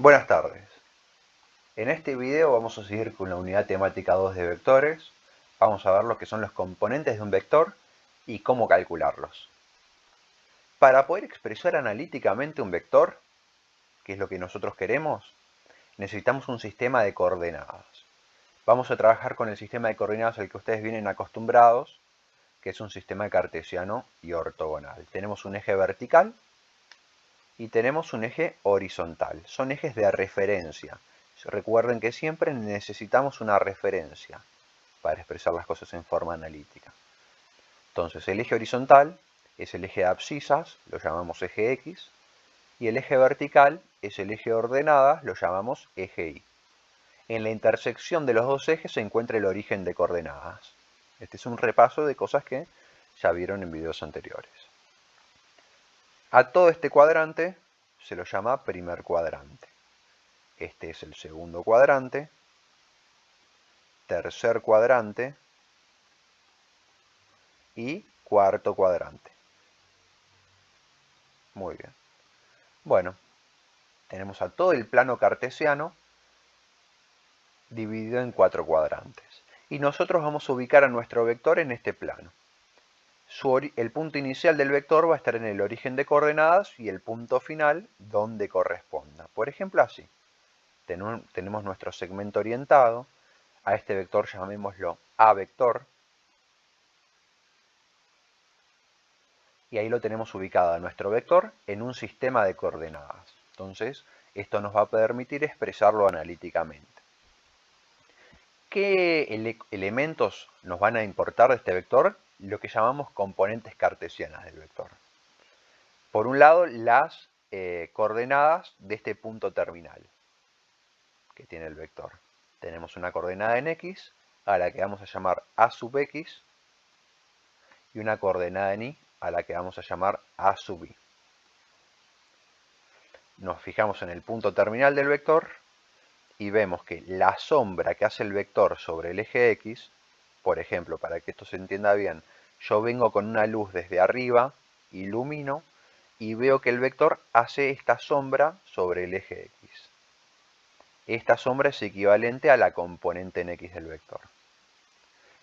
Buenas tardes. En este video vamos a seguir con la unidad temática 2 de vectores. Vamos a ver lo que son los componentes de un vector y cómo calcularlos. Para poder expresar analíticamente un vector, que es lo que nosotros queremos, necesitamos un sistema de coordenadas. Vamos a trabajar con el sistema de coordenadas al que ustedes vienen acostumbrados, que es un sistema cartesiano y ortogonal. Tenemos un eje vertical y tenemos un eje horizontal. Son ejes de referencia. Recuerden que siempre necesitamos una referencia para expresar las cosas en forma analítica. Entonces el eje horizontal es el eje de abscisas, lo llamamos eje X, y el eje vertical es el eje de ordenadas, lo llamamos eje Y. En la intersección de los dos ejes se encuentra el origen de coordenadas. Este es un repaso de cosas que ya vieron en videos anteriores. A todo este cuadrante se lo llama primer cuadrante. Este es el segundo cuadrante, tercer cuadrante y cuarto cuadrante. Muy bien. Bueno, tenemos a todo el plano cartesiano dividido en 4 cuadrantes. Y nosotros vamos a ubicar a nuestro vector en este plano. El punto inicial del vector va a estar en el origen de coordenadas y el punto final donde corresponda. Por ejemplo, así. Tenemos nuestro segmento orientado. A este vector llamémoslo A vector. Y ahí lo tenemos ubicado a nuestro vector en un sistema de coordenadas. Entonces, esto nos va a permitir expresarlo analíticamente. ¿Qué elementos nos van a importar de este vector? Lo que llamamos componentes cartesianas del vector. Por un lado, las coordenadas de este punto terminal que tiene el vector. Tenemos una coordenada en X, a la que vamos a llamar A sub X, y una coordenada en Y, a la que vamos a llamar A sub Y. Nos fijamos en el punto terminal del vector y vemos que la sombra que hace el vector sobre el eje X, por ejemplo, para que esto se entienda bien, yo vengo con una luz desde arriba, ilumino, y veo que el vector hace esta sombra sobre el eje X. Esta sombra es equivalente a la componente en X del vector.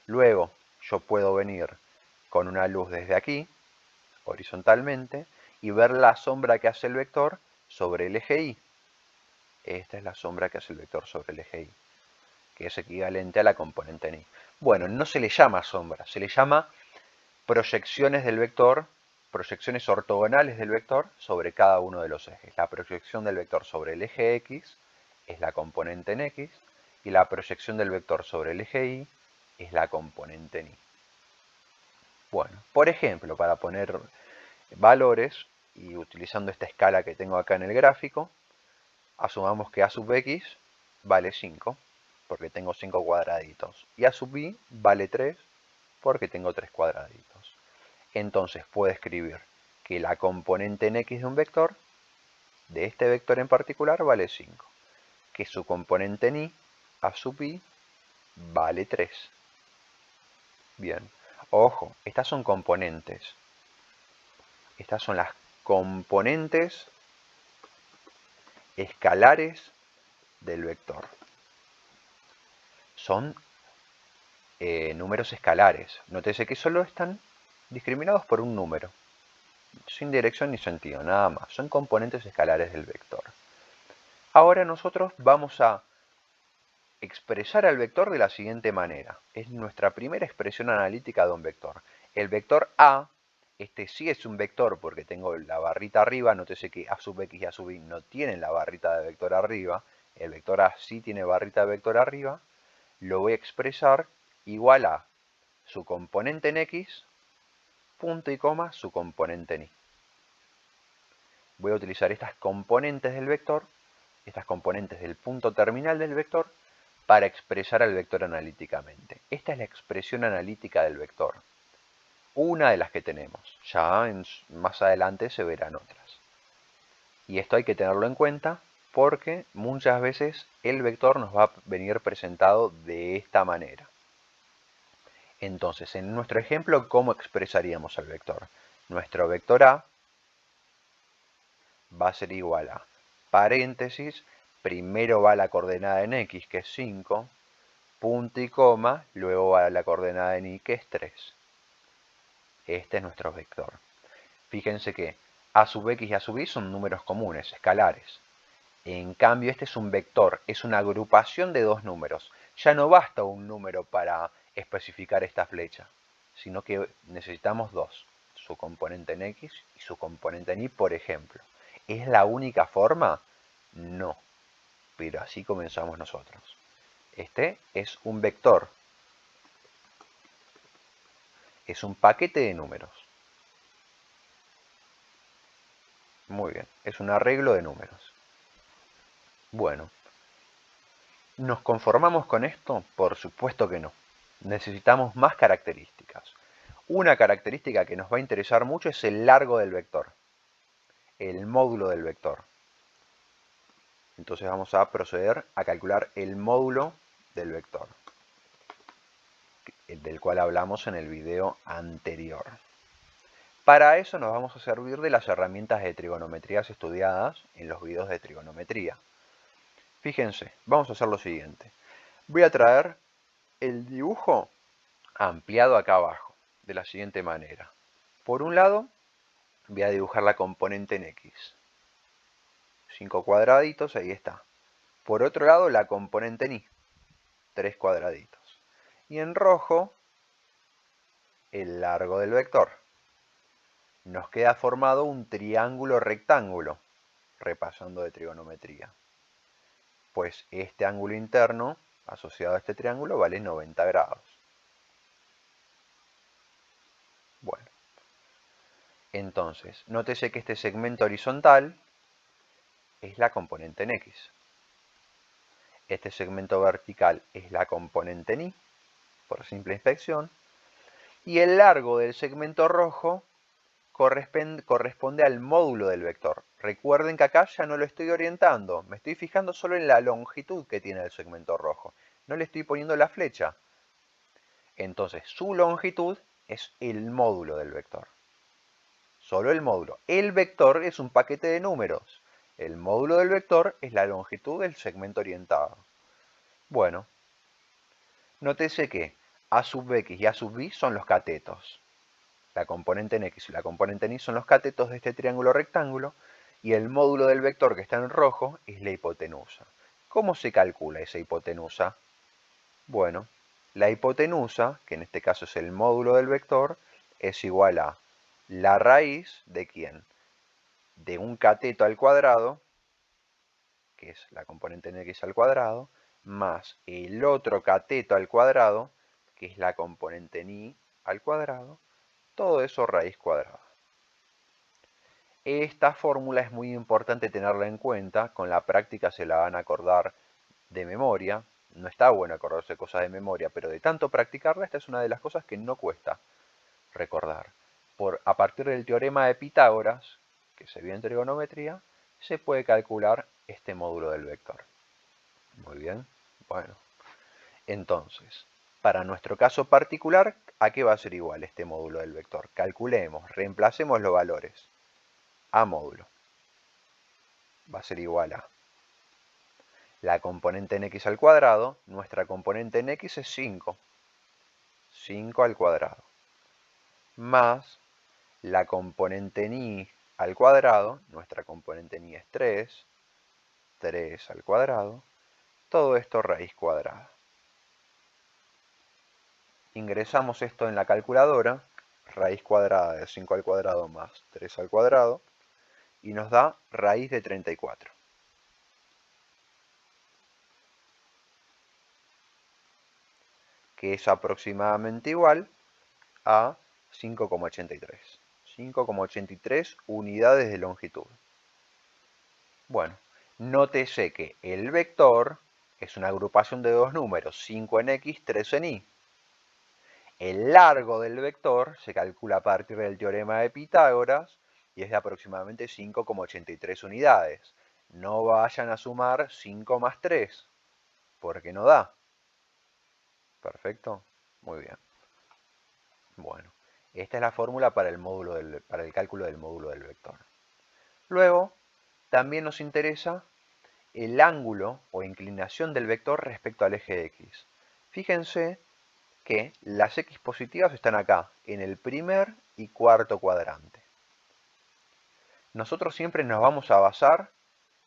Luego, yo puedo venir con una luz desde aquí, horizontalmente, y ver la sombra que hace el vector sobre el eje Y. Esta es la sombra que hace el vector sobre el eje Y, que es equivalente a la componente en Y. Bueno, no se le llama sombra, se le llama proyecciones del vector, proyecciones ortogonales del vector sobre cada uno de los ejes. La proyección del vector sobre el eje X es la componente en X, y la proyección del vector sobre el eje Y es la componente en Y. Bueno, por ejemplo, para poner valores, y utilizando esta escala que tengo acá en el gráfico, asumamos que A sub X vale 5, porque tengo 5 cuadraditos. Y A sub Y vale 3, porque tengo 3 cuadraditos. Entonces puedo escribir que la componente en X de un vector, de este vector en particular, vale 5. Que su componente en Y, A sub Y, vale 3. Bien. Ojo, estas son componentes. Estas son las componentes escalares del vector. Son números escalares. Nótese que solo están discriminados por un número, sin dirección ni sentido, nada más. Son componentes escalares del vector. Ahora nosotros vamos a expresar al vector de la siguiente manera. Es nuestra primera expresión analítica de un vector. El vector A, este sí es un vector porque tengo la barrita arriba. Nótese que A sub X y A sub Y no tienen la barrita de vector arriba. El vector A sí tiene barrita de vector arriba. Lo voy a expresar igual a su componente en X, punto y coma, su componente en Y. Voy a utilizar estas componentes del vector, estas componentes del punto terminal del vector, para expresar al vector analíticamente. Esta es la expresión analítica del vector. Una de las que tenemos. Ya más adelante se verán otras. Y esto hay que tenerlo en cuenta porque muchas veces el vector nos va a venir presentado de esta manera. Entonces, en nuestro ejemplo, ¿cómo expresaríamos al vector? Nuestro vector A va a ser igual a paréntesis primero va la coordenada en x, que es 5, punto y coma, luego va la coordenada en y, que es 3. Este es nuestro vector. Fíjense que a sub x y a sub y son números comunes, escalares. En cambio, este es un vector, es una agrupación de dos números. Ya no basta un número para especificar esta flecha, sino que necesitamos dos, su componente en x y su componente en y, por ejemplo. ¿Es la única forma? No, pero así comenzamos nosotros. Este es un vector, es un paquete de números. Muy bien, es un arreglo de números. Bueno, ¿nos conformamos con esto? Por supuesto que no. Necesitamos más características. Una característica que nos va a interesar mucho es el largo del vector, el módulo del vector. Entonces vamos a proceder a calcular el módulo del vector, del cual hablamos en el video anterior. Para eso nos vamos a servir de las herramientas de trigonometrías estudiadas en los videos de trigonometría. Fíjense, vamos a hacer lo siguiente. Voy a traer el dibujo ampliado acá abajo, de la siguiente manera. Por un lado, voy a dibujar la componente en x. 5 cuadraditos, ahí está. Por otro lado, la componente en y. 3 cuadraditos. Y en rojo, el largo del vector. Nos queda formado un triángulo rectángulo, repasando de trigonometría. Pues este ángulo interno asociado a este triángulo vale 90 grados. Bueno, entonces, nótese que este segmento horizontal es la componente en x. Este segmento vertical es la componente en y, por simple inspección. Y el largo del segmento rojo corresponde al módulo del vector. Recuerden que acá ya no lo estoy orientando, me estoy fijando solo en la longitud que tiene el segmento rojo. No le estoy poniendo la flecha. Entonces, su longitud es el módulo del vector. Solo el módulo. El vector es un paquete de números. El módulo del vector es la longitud del segmento orientado. Bueno, nótese que a sub x y a sub y son los catetos. La componente en x y la componente en y son los catetos de este triángulo rectángulo, y el módulo del vector que está en rojo es la hipotenusa. ¿Cómo se calcula esa hipotenusa? Bueno, la hipotenusa, que en este caso es el módulo del vector, es igual a la raíz de ¿quién? De un cateto al cuadrado, que es la componente en x al cuadrado, más el otro cateto al cuadrado, que es la componente en y al cuadrado, todo eso raíz cuadrada. Esta fórmula es muy importante tenerla en cuenta, con la práctica se la van a acordar de memoria. No está bueno acordarse cosas de memoria, pero de tanto practicarla, esta es una de las cosas que no cuesta recordar. A partir del teorema de Pitágoras, que se vio en trigonometría, se puede calcular este módulo del vector. Muy bien, bueno. Entonces, para nuestro caso particular, ¿a qué va a ser igual este módulo del vector? Calculemos, reemplacemos los valores. A módulo va a ser igual a la componente en x al cuadrado. Nuestra componente en x es 5. 5 al cuadrado. Más la componente en y al cuadrado. Nuestra componente en y es 3. 3 al cuadrado. Todo esto raíz cuadrada. Ingresamos esto en la calculadora. Raíz cuadrada de 5 al cuadrado más 3 al cuadrado. Y nos da raíz de 34. Que es aproximadamente igual a 5,83. 5,83 unidades de longitud. Bueno, nótese que el vector es una agrupación de dos números, 5 en x, 3 en y. El largo del vector se calcula a partir del teorema de Pitágoras y es de aproximadamente 5,83 unidades. No vayan a sumar 5 más 3, porque no da. Perfecto, muy bien. Bueno, esta es la fórmula para el cálculo del módulo del vector. Luego, también nos interesa el ángulo o inclinación del vector respecto al eje X. Fíjense que las X positivas están acá, en el primer y cuarto cuadrante. Nosotros siempre nos vamos a basar,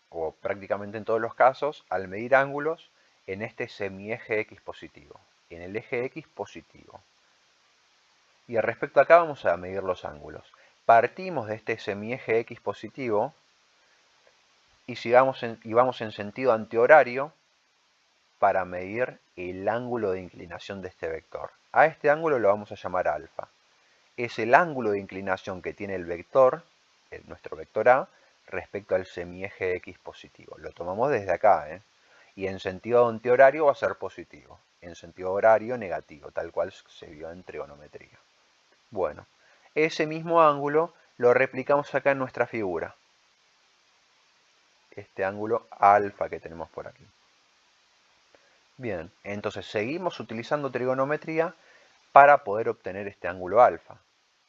o prácticamente en todos los casos, al medir ángulos, en este semieje X positivo, en el eje X positivo. Y respecto a acá vamos a medir los ángulos. Partimos de este semieje X positivo y vamos en sentido antihorario para medir el ángulo de inclinación de este vector. A este ángulo lo vamos a llamar alfa. Es el ángulo de inclinación que tiene el vector, nuestro vector A, respecto al semieje X positivo. Lo tomamos desde acá, y en sentido antihorario va a ser positivo, en sentido horario negativo, tal cual se vio en trigonometría. Bueno, ese mismo ángulo lo replicamos acá en nuestra figura. Este ángulo alfa que tenemos por aquí. Bien, entonces seguimos utilizando trigonometría para poder obtener este ángulo alfa.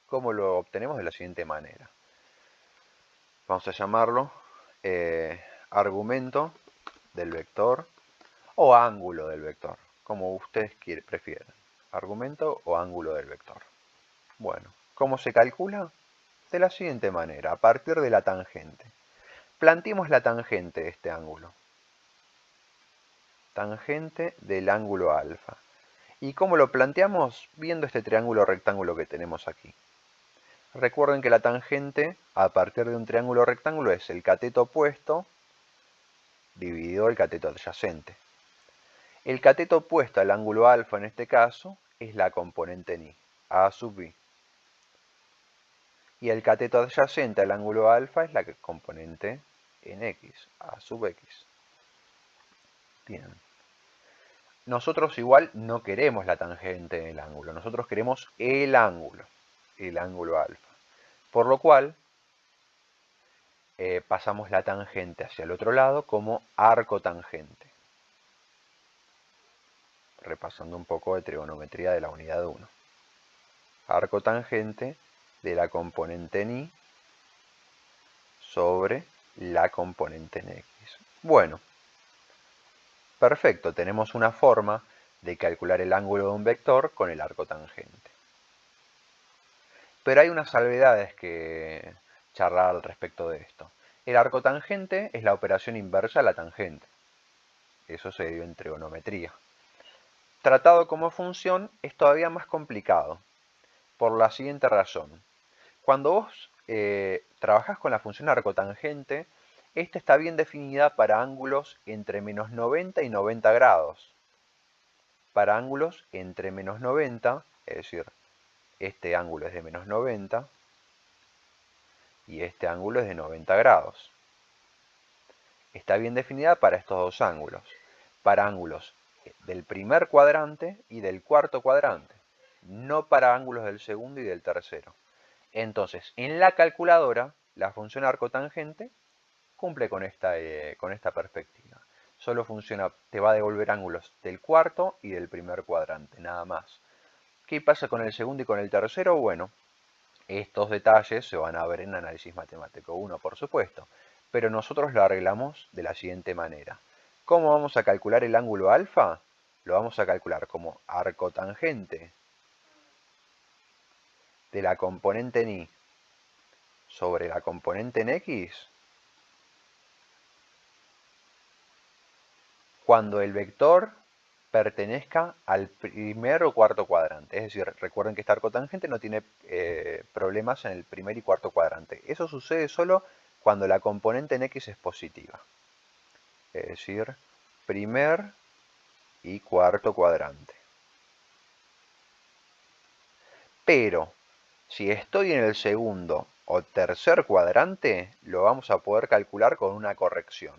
¿Cómo lo obtenemos? De la siguiente manera. Vamos a llamarlo argumento del vector o ángulo del vector, como ustedes prefieren. Argumento o ángulo del vector. Bueno, ¿cómo se calcula? De la siguiente manera, a partir de la tangente. Planteemos la tangente de este ángulo. Tangente del ángulo alfa. ¿Y cómo lo planteamos? Viendo este triángulo rectángulo que tenemos aquí. Recuerden que la tangente, a partir de un triángulo rectángulo, es el cateto opuesto dividido el cateto adyacente. El cateto opuesto al ángulo alfa, en este caso, es la componente ni, a sub b. Y el cateto adyacente al ángulo alfa es la componente en x, a sub x. Bien. Nosotros igual no queremos la tangente del ángulo, nosotros queremos el ángulo alfa. Por lo cual, pasamos la tangente hacia el otro lado como arco tangente. Repasando un poco de trigonometría de la unidad 1. Arco tangente de la componente en y sobre la componente en x. Bueno, perfecto, tenemos una forma de calcular el ángulo de un vector con el arco tangente. Pero hay unas salvedades que charlar al respecto de esto. El arco tangente es la operación inversa a la tangente. Eso se dio en trigonometría. Tratado como función es todavía más complicado, por la siguiente razón. Cuando vos trabajás con la función arcotangente, esta está bien definida para ángulos entre menos 90 y 90 grados. Para ángulos entre menos 90, es decir, este ángulo es de menos 90 y este ángulo es de 90 grados. Está bien definida para estos dos ángulos. Para ángulos del primer cuadrante y del cuarto cuadrante, no para ángulos del segundo y del tercero. Entonces, en la calculadora, la función arcotangente cumple con esta perspectiva. Solo funciona, te va a devolver ángulos del cuarto y del primer cuadrante, nada más. ¿Qué pasa con el segundo y con el tercero? Bueno, estos detalles se van a ver en análisis matemático 1, por supuesto, pero nosotros lo arreglamos de la siguiente manera. ¿Cómo vamos a calcular el ángulo alfa? Lo vamos a calcular como arcotangente de la componente en y sobre la componente en x cuando el vector pertenezca al primer o cuarto cuadrante. Es decir, recuerden que esta arcotangente no tiene problemas en el primer y cuarto cuadrante. Eso sucede solo cuando la componente en x es positiva. Es decir, primer y cuarto cuadrante. Pero, si estoy en el segundo o tercer cuadrante, lo vamos a poder calcular con una corrección.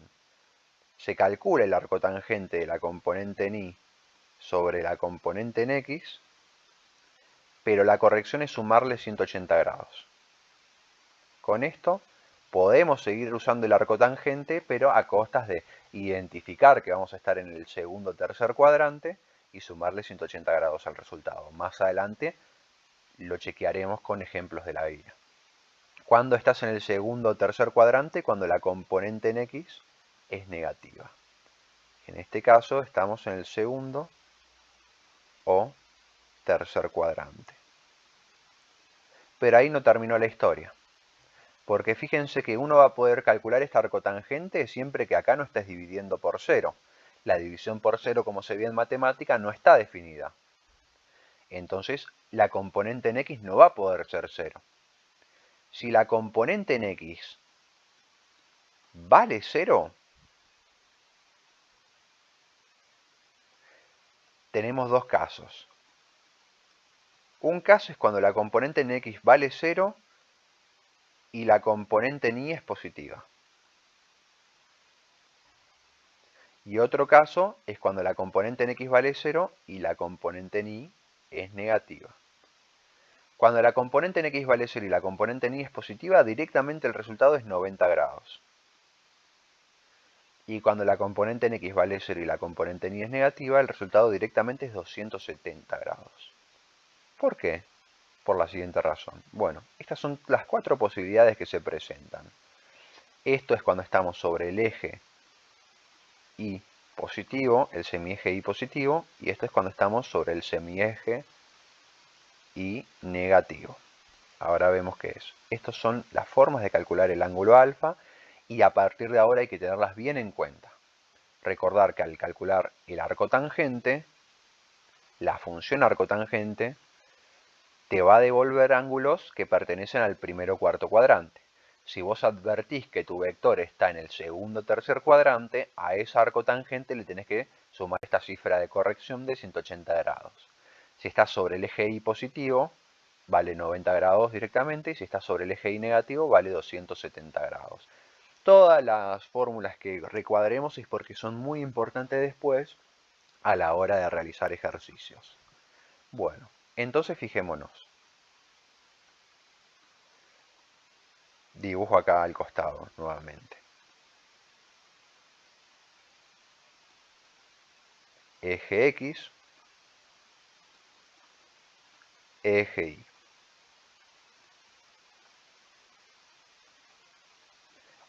Se calcula el arcotangente de la componente en y sobre la componente en x, pero la corrección es sumarle 180 grados. Con esto podemos seguir usando el arcotangente, pero a costas de identificar que vamos a estar en el segundo o tercer cuadrante y sumarle 180 grados al resultado. Más adelante lo chequearemos con ejemplos de la vida. Cuando estás en el segundo o tercer cuadrante, cuando la componente en x es negativa. En este caso estamos en el segundo o tercer cuadrante. Pero ahí no terminó la historia. Porque fíjense que uno va a poder calcular esta arcotangente siempre que acá no estés dividiendo por 0. La división por 0, como se ve en matemática, no está definida. Entonces, la componente en x no va a poder ser 0. Si la componente en x vale 0, tenemos dos casos. Un caso es cuando la componente en x vale 0 y la componente en y es positiva. Y otro caso es cuando la componente en x vale 0 y la componente en y es negativa. Cuando la componente en x vale 0 y la componente en y es positiva, directamente el resultado es 90 grados. Y cuando la componente en x vale 0 y la componente en y es negativa, el resultado directamente es 270 grados. ¿Por qué? Por la siguiente razón. Bueno, estas son las 4 posibilidades que se presentan. Esto es cuando estamos sobre el eje y positivo, el semieje y positivo, y esto es cuando estamos sobre el semieje y negativo. Ahora vemos qué es. Estas son las formas de calcular el ángulo alfa y a partir de ahora hay que tenerlas bien en cuenta. Recordar que al calcular el arco tangente, la función arcotangente te va a devolver ángulos que pertenecen al primero o cuarto cuadrante. Si vos advertís que tu vector está en el segundo o tercer cuadrante, a esa arcotangente le tenés que sumar esta cifra de corrección de 180 grados. Si está sobre el eje y positivo, vale 90 grados directamente, y si está sobre el eje y negativo, vale 270 grados. Todas las fórmulas que recuadremos es porque son muy importantes después a la hora de realizar ejercicios. Bueno, entonces fijémonos. Dibujo acá al costado nuevamente. Eje X, eje Y.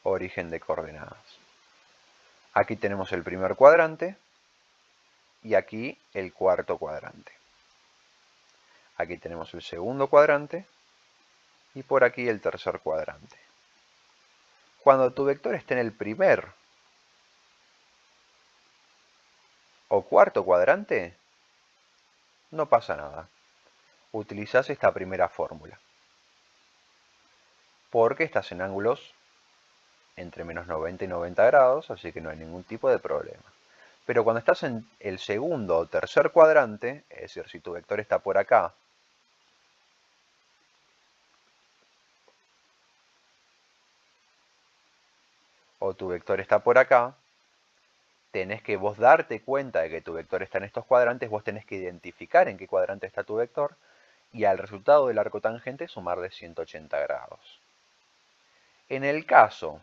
Origen de coordenadas. Aquí tenemos el primer cuadrante y aquí el cuarto cuadrante. Aquí tenemos el segundo cuadrante y por aquí el tercer cuadrante. Cuando tu vector esté en el primer o cuarto cuadrante, no pasa nada. Utilizás esta primera fórmula. Porque estás en ángulos entre menos 90 y 90 grados, así que no hay ningún tipo de problema. Pero cuando estás en el segundo o tercer cuadrante, es decir, si tu vector está por acá, o tu vector está por acá, tenés que vos darte cuenta de que tu vector está en estos cuadrantes, vos tenés que identificar en qué cuadrante está tu vector, y al resultado del arco tangente sumarle 180 grados. En el caso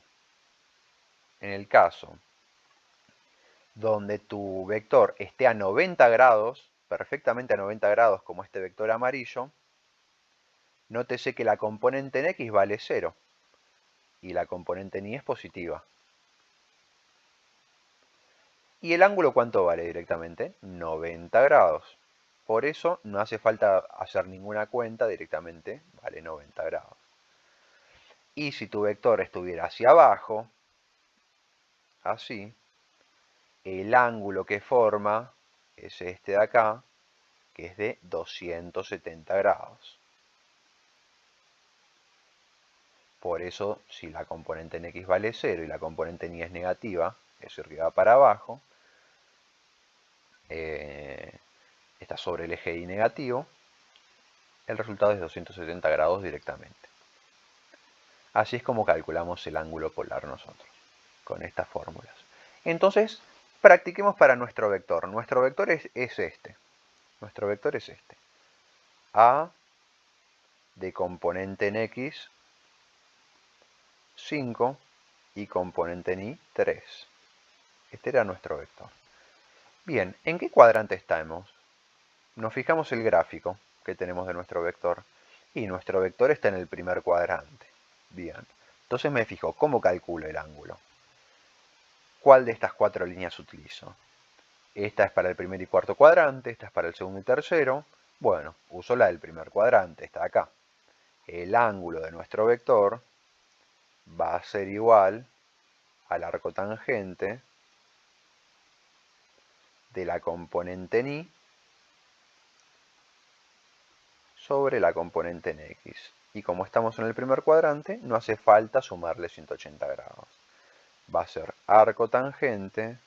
donde tu vector esté a 90 grados, perfectamente a 90 grados como este vector amarillo, nótese que la componente en x vale 0 y la componente en y es positiva. ¿Y el ángulo cuánto vale directamente? 90 grados. Por eso no hace falta hacer ninguna cuenta, directamente vale 90 grados. Y si tu vector estuviera hacia abajo, así, el ángulo que forma es este de acá, que es de 270 grados. Por eso, si la componente en x vale 0 y la componente en y es negativa, es decir, que va para abajo, está sobre el eje y negativo, el resultado es 270 grados directamente. Así es como calculamos el ángulo polar nosotros, con estas fórmulas. Entonces, practiquemos para nuestro vector. Nuestro vector es este. Nuestro vector es este. A de componente en x 5 y componente en y 3. Este era nuestro vector. Bien, ¿en qué cuadrante estamos? Nos fijamos el gráfico que tenemos de nuestro vector. Y nuestro vector está en el primer cuadrante. Bien, entonces me fijo, ¿cómo calculo el ángulo? ¿cuál de estas cuatro líneas utilizo? Esta es para el primer y cuarto cuadrante, esta es para el segundo y tercero. Bueno, uso la del primer cuadrante, está acá. El ángulo de nuestro vector va a ser igual al arco tangente de la componente en Y sobre la componente en X. Y como estamos en el primer cuadrante, no hace falta sumarle 180 grados. Va a ser arco tangente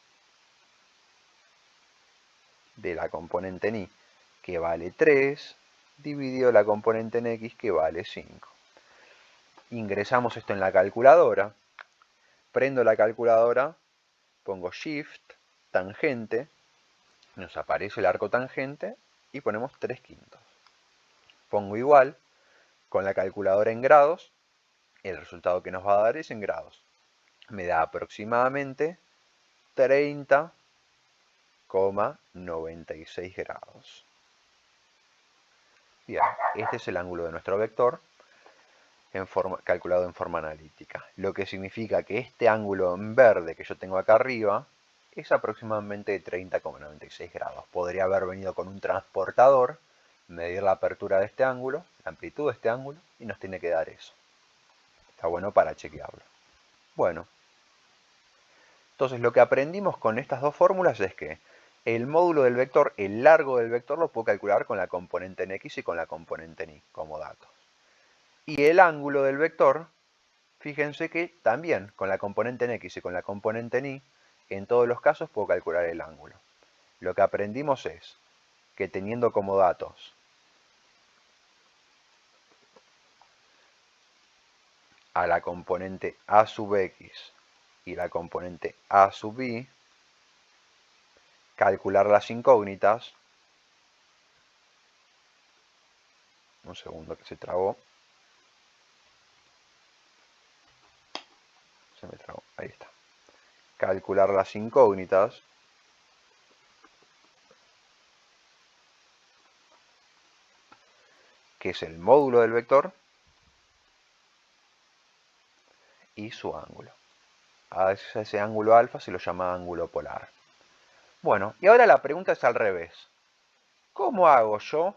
de la componente en Y, que vale 3, dividido la componente en X, que vale 5. Ingresamos esto en la calculadora. Prendo la calculadora, pongo Shift, tangente, nos aparece el arco tangente y ponemos 3/5. Pongo igual, con la calculadora en grados, el resultado que nos va a dar es en grados. Me da aproximadamente 30,96 grados. Bien, este es el ángulo de nuestro vector calculado en forma analítica. Lo que significa que este ángulo en verde que yo tengo acá arriba es aproximadamente de 30,96 grados. Podría haber venido con un transportador, medir la apertura de este ángulo, la amplitud de este ángulo, y nos tiene que dar eso. Está bueno para chequearlo. Bueno, entonces lo que aprendimos con estas dos fórmulas es que el módulo del vector, el largo del vector, lo puedo calcular con la componente en X y con la componente en Y como datos. Y el ángulo del vector, fíjense que también con la componente en X y con la componente en Y, en todos los casos puedo calcular el ángulo. Lo que aprendimos es que teniendo como datos a la componente a sub X y la componente a sub Y, calcular las incógnitas. Un segundo que se trabó. Se me trabó, ahí está. Calcular las incógnitas que es el módulo del vector y su ángulo. A veces a ese ángulo alfa se lo llama ángulo polar. Bueno, y ahora la pregunta es al revés. ¿Cómo hago yo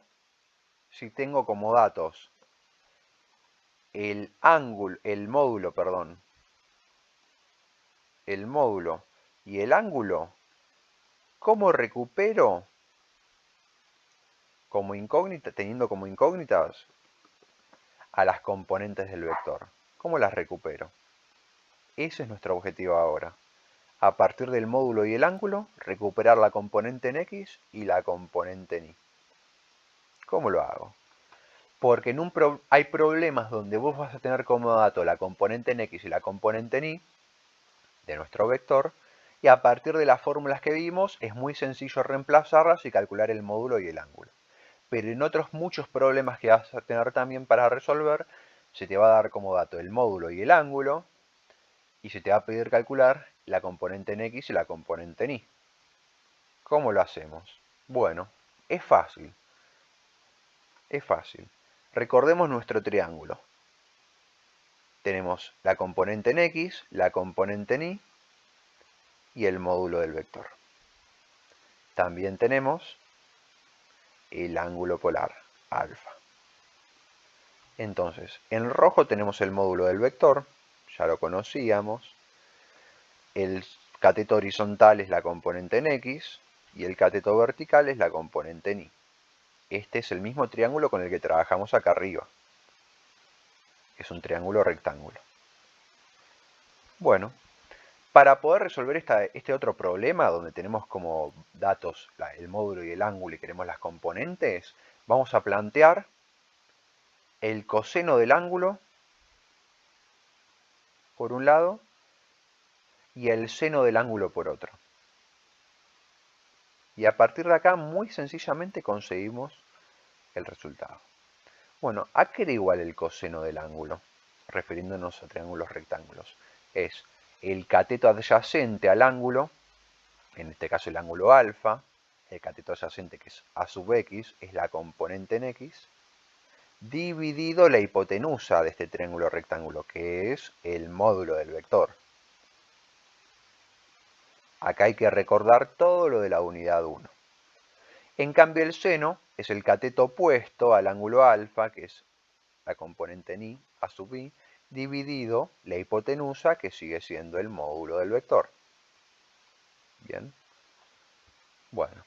si tengo como datos el módulo y el ángulo? ¿Cómo recupero como incógnita, teniendo como incógnitas a las componentes del vector? ¿Cómo las recupero? Ese es nuestro objetivo ahora. A partir del módulo y el ángulo, recuperar la componente en X y la componente en Y. ¿Cómo lo hago? Porque hay problemas donde vos vas a tener como dato la componente en X y la componente en Y de nuestro vector, y a partir de las fórmulas que vimos es muy sencillo reemplazarlas y calcular el módulo y el ángulo. Pero en otros muchos problemas que vas a tener también para resolver, se te va a dar como dato el módulo y el ángulo, y se te va a pedir calcular la componente en X y la componente en Y. ¿Cómo lo hacemos? Bueno, es fácil. Es fácil. Recordemos nuestro triángulo. Tenemos la componente en X, la componente en Y y el módulo del vector. También tenemos el ángulo polar, alfa. Entonces, en rojo tenemos el módulo del vector, ya lo conocíamos. El cateto horizontal es la componente en X y el cateto vertical es la componente en Y. Este es el mismo triángulo con el que trabajamos acá arriba. Es un triángulo rectángulo. Bueno, para poder resolver este otro problema, donde tenemos como datos el módulo y el ángulo y queremos las componentes, vamos a plantear el coseno del ángulo por un lado y el seno del ángulo por otro. Y a partir de acá, muy sencillamente conseguimos el resultado. Bueno, ¿a qué era igual el coseno del ángulo? Refiriéndonos a triángulos rectángulos. Es el cateto adyacente al ángulo, en este caso el ángulo alfa, el cateto adyacente que es a sub X, es la componente en X, dividido la hipotenusa de este triángulo rectángulo, que es el módulo del vector. Acá hay que recordar todo lo de la unidad 1. En cambio el seno es el cateto opuesto al ángulo alfa, que es la componente ni a sub i, dividido la hipotenusa, que sigue siendo el módulo del vector. Bien. Bueno.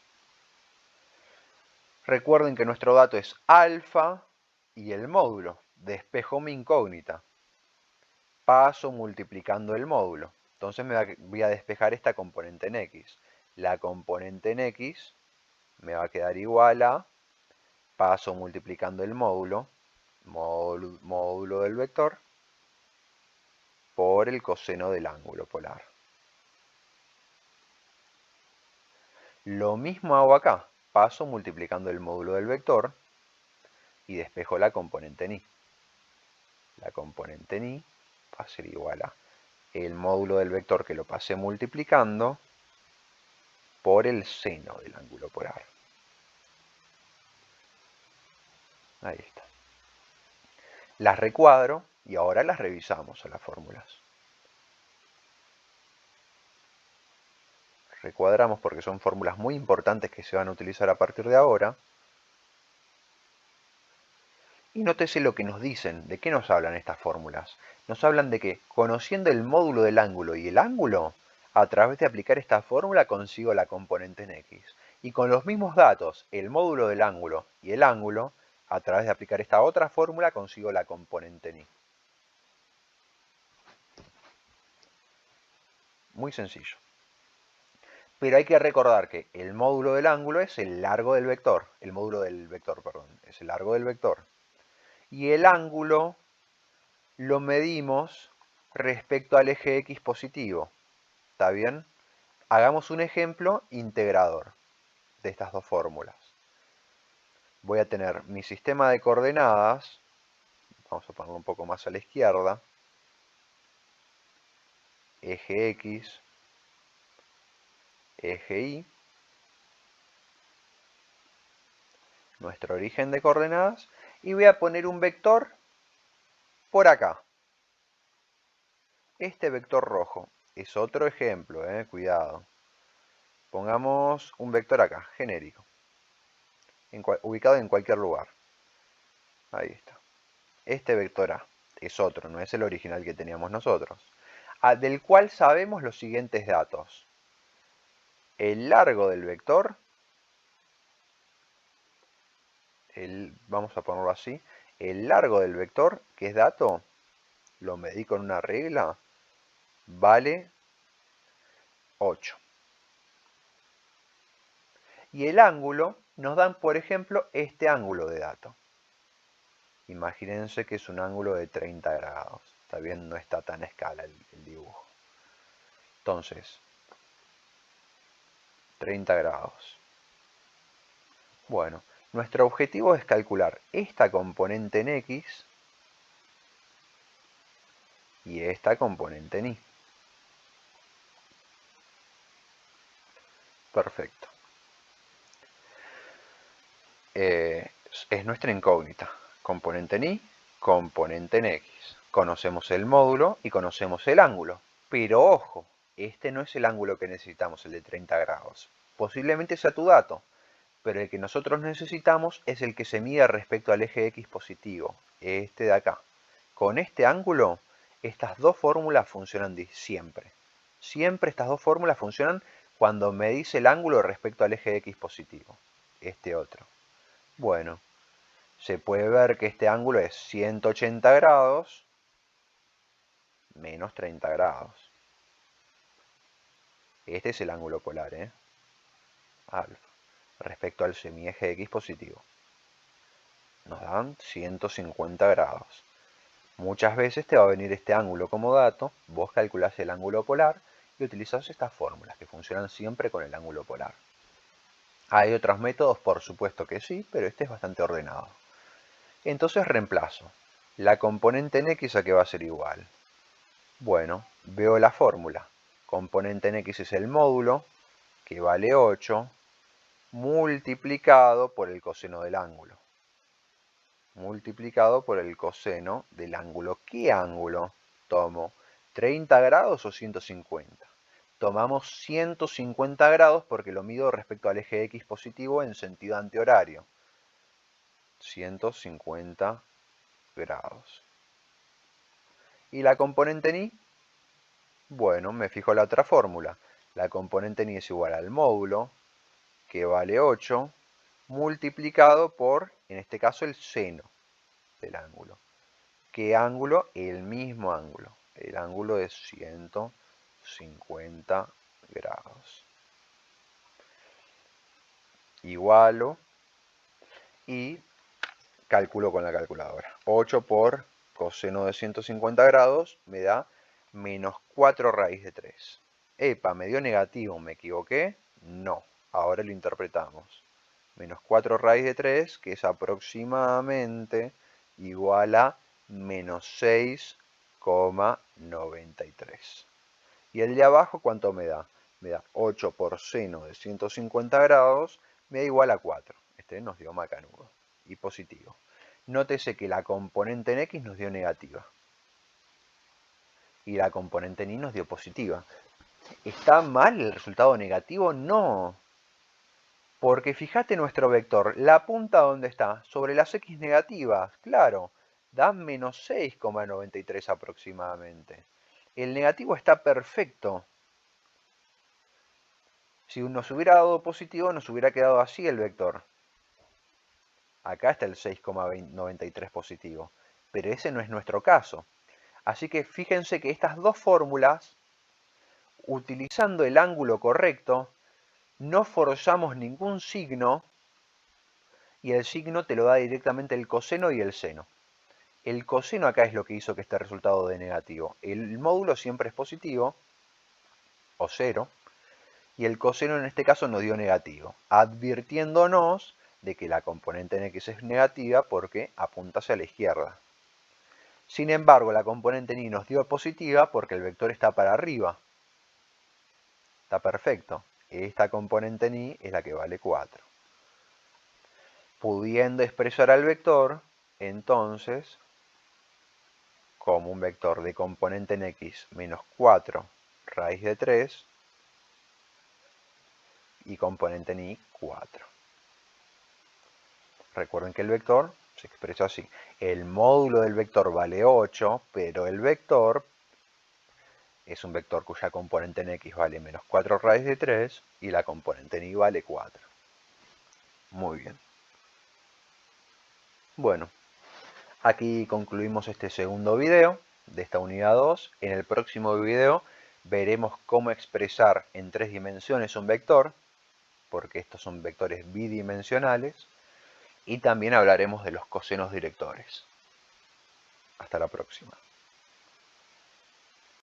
Recuerden que nuestro dato es alfa y el módulo. Despejo mi incógnita. Paso multiplicando el módulo. Entonces voy a despejar esta componente en x. La componente en x me va a quedar igual a, paso multiplicando el módulo del vector, por el coseno del ángulo polar. Lo mismo hago acá. Paso multiplicando el módulo del vector y despejo la componente ni. La componente ni va a ser igual a el módulo del vector que lo pasé multiplicando por el seno del ángulo polar. Ahí está. Las recuadro y ahora las revisamos a las fórmulas. Recuadramos porque son fórmulas muy importantes que se van a utilizar a partir de ahora. Y nótese lo que nos dicen, de qué nos hablan estas fórmulas. Nos hablan de que, conociendo el módulo del ángulo y el ángulo, a través de aplicar esta fórmula consigo la componente en x. Y con los mismos datos, el módulo del ángulo y el ángulo, a través de aplicar esta otra fórmula consigo la componente en y. Muy sencillo. Pero hay que recordar que el módulo del ángulo es el largo del vector. El módulo del vector, perdón, es el largo del vector. Y el ángulo lo medimos respecto al eje x positivo. ¿Está bien? Hagamos un ejemplo integrador de estas dos fórmulas. Voy a tener mi sistema de coordenadas. Vamos a ponerlo un poco más a la izquierda. Eje x, eje y. Nuestro origen de coordenadas. Y voy a poner un vector por acá. Este vector rojo es otro ejemplo, cuidado. Pongamos un vector acá, genérico, ubicado en cualquier lugar. Ahí está. Este vector A es otro, no es el original que teníamos nosotros. Del cual sabemos los siguientes datos. El largo del vector, vamos a ponerlo así, el largo del vector, que es dato, lo medí con una regla, vale 8. Y el ángulo nos dan, por ejemplo, este ángulo de dato. Imagínense que es un ángulo de 30 grados. Está bien, no está tan a escala el dibujo. Entonces, 30 grados. Bueno, nuestro objetivo es calcular esta componente en x y esta componente en y. Perfecto. Es nuestra incógnita. Componente en y, componente en x. Conocemos el módulo y conocemos el ángulo. Pero ojo, este no es el ángulo que necesitamos, el de 30 grados. Posiblemente sea tu dato, pero el que nosotros necesitamos es el que se mide respecto al eje x positivo, este de acá. Con este ángulo, estas dos fórmulas funcionan siempre. Siempre estas dos fórmulas funcionan cuando medís el ángulo respecto al eje x positivo, este otro. Bueno, se puede ver que este ángulo es 180 grados menos 30 grados. Este es el ángulo polar, alfa, respecto al semieje x positivo. Nos dan 150 grados. Muchas veces te va a venir este ángulo como dato, vos calculás el ángulo polar y utilizás estas fórmulas que funcionan siempre con el ángulo polar. ¿Hay otros métodos? Por supuesto que sí, pero este es bastante ordenado. Entonces reemplazo. La componente en x a qué va a ser igual. Bueno, veo la fórmula. Componente en x es el módulo, que vale 8, multiplicado por el coseno del ángulo. Multiplicado por el coseno del ángulo. ¿Qué ángulo tomo? ¿30 grados o 150? tomamos 150 grados porque lo mido respecto al eje X positivo en sentido antihorario. 150 grados. ¿Y la componente en Y? Bueno, me fijo la otra fórmula. La componente en Y es igual al módulo, que vale 8, multiplicado por, en este caso, el seno del ángulo. ¿Qué ángulo? El mismo ángulo. El ángulo es 150 grados. Igualo y calculo con la calculadora. 8 por coseno de 150 grados me da menos 4 raíz de 3. Epa, me dio negativo, ¿me equivoqué? No, ahora lo interpretamos. Menos 4 raíz de 3, que es aproximadamente igual a menos 6,93. Y el de abajo, ¿cuánto me da? Me da 8 por seno de 150 grados, me da igual a 4. Este nos dio macanudo y positivo. Nótese que la componente en X nos dio negativa. Y la componente en Y nos dio positiva. ¿Está mal el resultado negativo? No. Porque fíjate nuestro vector, la punta ¿dónde está? Sobre las X negativas, claro. Da menos 6,93 aproximadamente. El negativo está perfecto. Si nos hubiera dado positivo, nos hubiera quedado así el vector. Acá está el 6,93 positivo. Pero ese no es nuestro caso. Así que fíjense que estas dos fórmulas, utilizando el ángulo correcto, no forzamos ningún signo y el signo te lo da directamente el coseno y el seno. El coseno acá es lo que hizo que este resultado dé negativo. El módulo siempre es positivo, o 0, y el coseno en este caso nos dio negativo, advirtiéndonos de que la componente en X es negativa porque apunta hacia la izquierda. Sin embargo, la componente en Y nos dio positiva porque el vector está para arriba. Está perfecto. Esta componente en Y es la que vale 4. Pudiendo expresar al vector, entonces, como un vector de componente en X menos 4 raíz de 3 y componente en Y 4. Recuerden que el vector se expresa así. El módulo del vector vale 8, pero el vector es un vector cuya componente en X vale menos 4 raíz de 3 y la componente en Y vale 4. Muy bien. Bueno, aquí concluimos este segundo video de esta unidad 2. En el próximo video veremos cómo expresar en 3 dimensiones un vector, porque estos son vectores bidimensionales, y también hablaremos de los cosenos directores. Hasta la próxima.